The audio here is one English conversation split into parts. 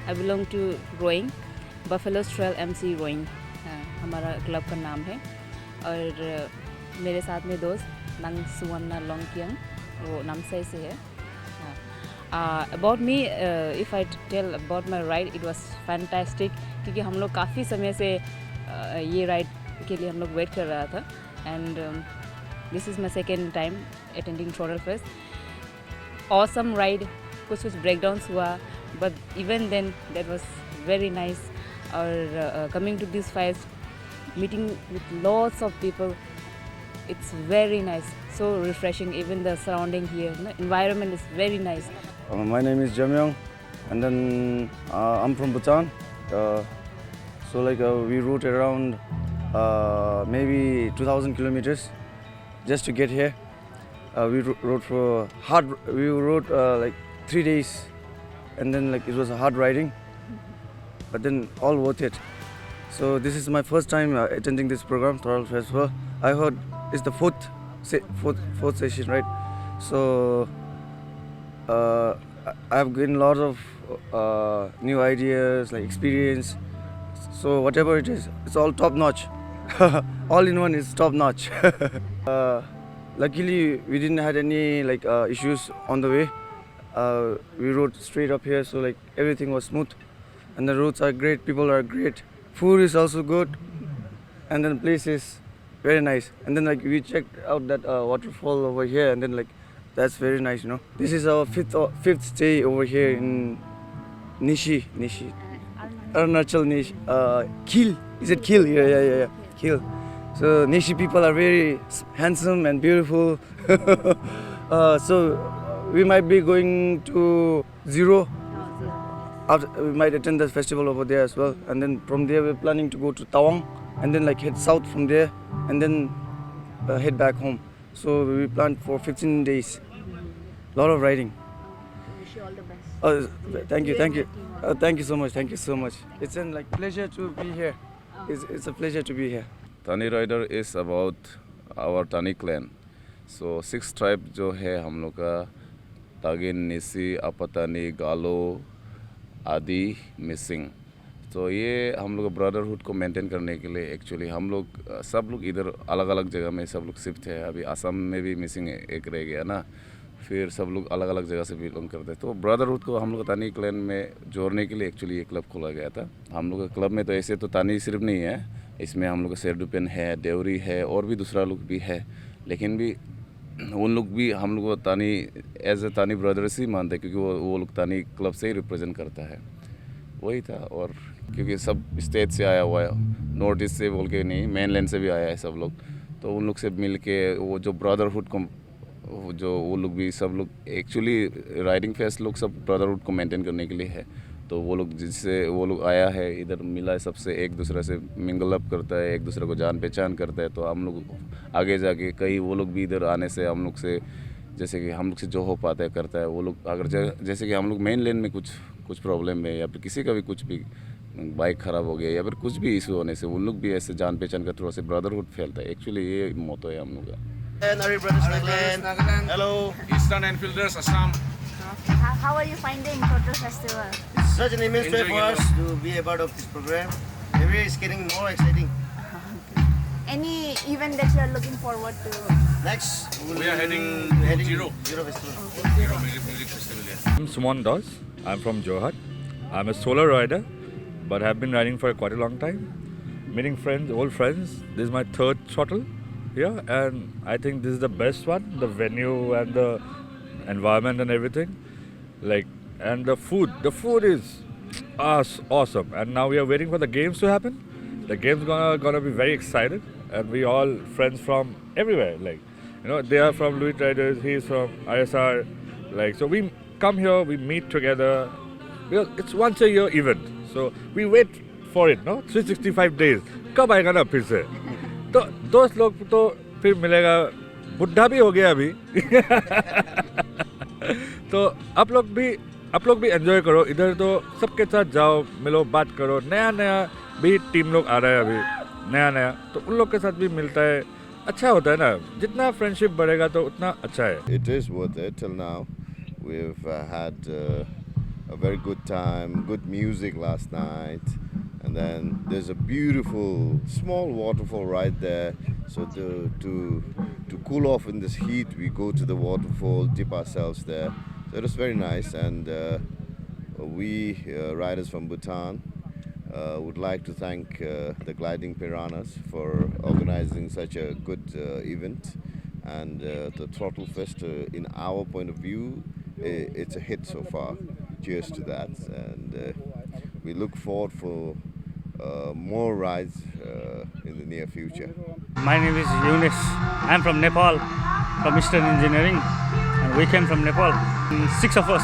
I belong to rowing, Buffalo Trail MC rowing हमारा club का नाम है। और मेरे साथ में दोस्त नंग सुवन्ना लोंगकियंग, वो नामसाई से है। About me, if I tell about my ride, it was fantastic क्योंकि हम लोग काफ़ी समय से ये राइड के लिए हम लोग वेट कर रहा था। And this is my second time attending Throttle Fest. Awesome ride, कुछ breakdowns हुआ, but even then that was very nice. Or coming to this fest, meeting with lots of people, it's very nice, so refreshing. Even the surrounding here, environment is very nice. My name is Jamyong, and then I'm from Bhutan. So we rode around maybe 2,000 kilometers just to get here. We rode like 3 days, and then it was a hard riding, but then all worth it. So this is my first time attending this program, Throttle Festival. I heard it's the fourth session, right? So I've gained a lot of new ideas, experience. So whatever it is, it's all top notch. All in one is top notch. Luckily, we didn't have any issues on the way. We rode straight up here, so everything was smooth, and the roads are great. People are great. Food is also good, and then the place is very nice. And then we checked out that waterfall over here, and then that's very nice, This is our fifth stay over here in Nishi, Arunachal Nishi, Kheel. Is it Kheel? Yeah. Kheel. So Nishi people are very handsome and beautiful. So we might be going to Zero. We might attend the festival over there as well, and then from there we're planning to go to Tawang, and then head south from there, and then head back home. So we planned for 15 days. Lot of riding. Wish you all the best. Thank you. Thank you so much. It's a pleasure to be here. It's a pleasure to be here. Tani rider is about our Tani clan. So 6 tribe जो है हम लोग का, तागिन, निसी, अपतानी, गालो आदि missing. तो ये हम लोग ब्रदरहुड को मेंटेन करने के लिए एक्चुअली हम लोग सब लोग इधर अलग अलग जगह में सब लोग शिफ्ट है। अभी असम में भी मिसिंग एक रह गया ना, फिर सब लोग अलग अलग जगह से बिलोंग करते हैं। तो ब्रदरहुड को हम लोग तानी क्लैन में जोड़ने के लिए एक्चुअली ये क्लब खोला गया था। हम लोग क्लब में तो ऐसे तो तानी सिर्फ नहीं है, इसमें हम लोग का शेरडुपेन है, देवरी है, और भी दूसरा लोग भी है। लेकिन भी उन लोग भी हम लोग को तानी एज ए तानी ब्रदर्स ही मानते हैं, क्योंकि वो लोग तानी क्लब से ही रिप्रेजेंट करता है। वही था। और क्योंकि सब स्टेट से आया हुआ है, नॉर्थ ईस्ट से बोल के नहीं, मेन लैंड से भी आया है सब लोग। तो उन लोग से मिल के वो जो ब्रदरहुड को जो वो लोग भी सब लोग एक्चुअली राइडिंग फेस्ट लोग सब ब्रदरहुड को मेंटेन करने के लिए है। तो वो लोग जिससे वो लोग आया है इधर मिला है, सबसे एक दूसरे से मिंगल अप करता है, एक दूसरे को जान पहचान करता है। तो हम लोग आगे जाके कई वो लोग भी इधर आने से हम लोग से जैसे कि हम लोग से जो हो पाता है करता है। वो लोग अगर जैसे कि हम लोग मेन लेन में कुछ प्रॉब्लम है, या फिर किसी का भी कुछ भी बाइक ख़राब हो गया, या फिर कुछ भी इशू होने से उन लोग भी ऐसे जान पहचान का थोड़ा सा ब्रदरहुड फैलता है। एक्चुअली ये मोटो है हम लोग का। Hello, Eastern Enfielders, Assam. How are you finding Throttle Festival? It's such an immense joy for us to be a part of this program. Every day is getting more exciting. Any event that you are looking forward to? Next, We are heading to Zero Festival. Zero Music Festival. Yeah. I'm Suman Das. I'm from Jorhat. I'm a solo rider, but have been riding for quite a long time. Meeting friends, old friends. This is my 3rd throttle here, and I think this is the best one. The venue and the environment and everything. And the food is awesome. And now we are waiting for the games to happen. The games gonna be very excited, and we all friends from everywhere. They are from Louis Riders, he's from ISR. So we come here, we meet together, because it's once a year event. So we wait for it, 365 days. कब आएगा ना फिर से? तो दोस्त लोग तो फिर मिलेगा, बुढ़ा भी हो गया अभी। तो आप लोग भी एंजॉय करो इधर। तो सबके साथ जाओ, मिलो, बात करो। नया भी टीम लोग आ रहा है अभी, नया, तो उन लोग के साथ भी मिलता है, अच्छा होता है ना। जितना फ्रेंडशिप बढ़ेगा तो उतना अच्छा है। It is worth it. Till now we've had a very good time, good music last night. And then there's a beautiful small waterfall right there. So to cool off in this heat, we go to the waterfall, dip ourselves there. So it was very nice. And we riders from Bhutan would like to thank the Gliding Piranhas for organizing such a good event. And the Throttle Fest, in our point of view, it's a hit so far. Cheers to that. And we look forward for more rides in the near future. My name is Yunus. I'm from Nepal, from Eastern Engineering, and we came from Nepal. 6 of us.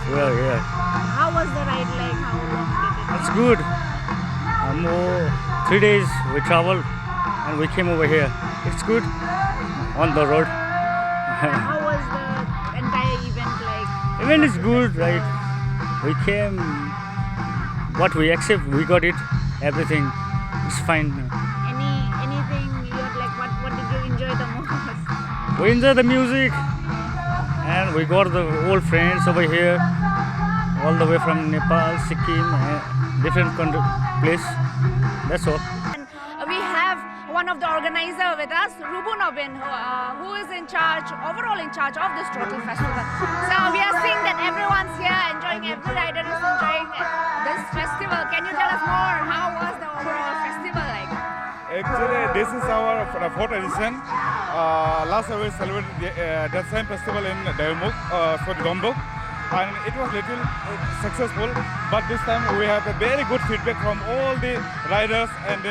Yeah. How was the ride like? How long did it It's good. 3 days we traveled and we came over here. It's good on the road. How was the entire event like? Event is good, right? We came, what we accept, we got it. Everything is fine. Anything you're like? What did you enjoy the most? We enjoy the music and we got the old friends over here, all the way from Nepal, Sikkim, different country, place. That's all. And we have one of the organizer with us, Rubu Nobin, who is overall in charge of this Throttle Festival. So we are seeing that everyone's here enjoying, every rider is enjoying this festival. Can you tell us more? How was the overall festival like? Actually, this is our fourth edition. Last year we celebrated that same festival in Dombok. And it was little successful, but this time we have a very good feedback from all the riders and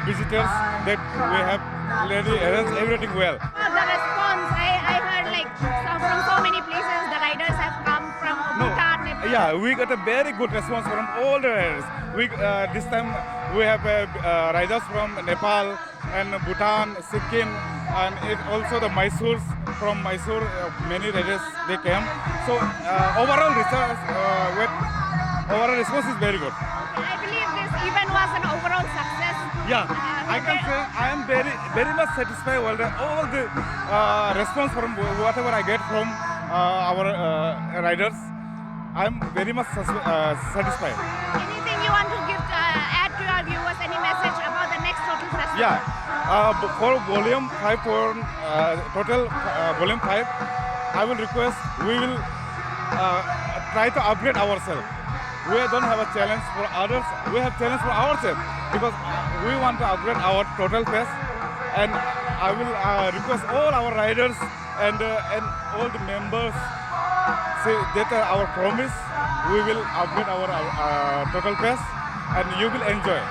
visitors that we have really arranged everything well. The response, I heard like from so many places the riders have come from Bhutan, Nepal. Yeah, we got a very good response from all the riders. This time we have riders from Nepal and Bhutan, Sikkim, and also the Mysore. From Mysore, many riders they came. So overall response is very good. I believe this event was an overall success. Yeah, I can say I am very much satisfied with all the response from whatever I get from our riders. I am very much satisfied. Anything you want to add to our viewers? Any message about the next Throttle Festival? Yeah, for volume 5, for total volume 5, I will request we will try to upgrade ourselves. We don't have a challenge for others, we have challenge for ourselves because we want to upgrade our Throttle Fest, and I will request all our riders and all the members say that our promise, we will upgrade our Throttle Fest and you will enjoy.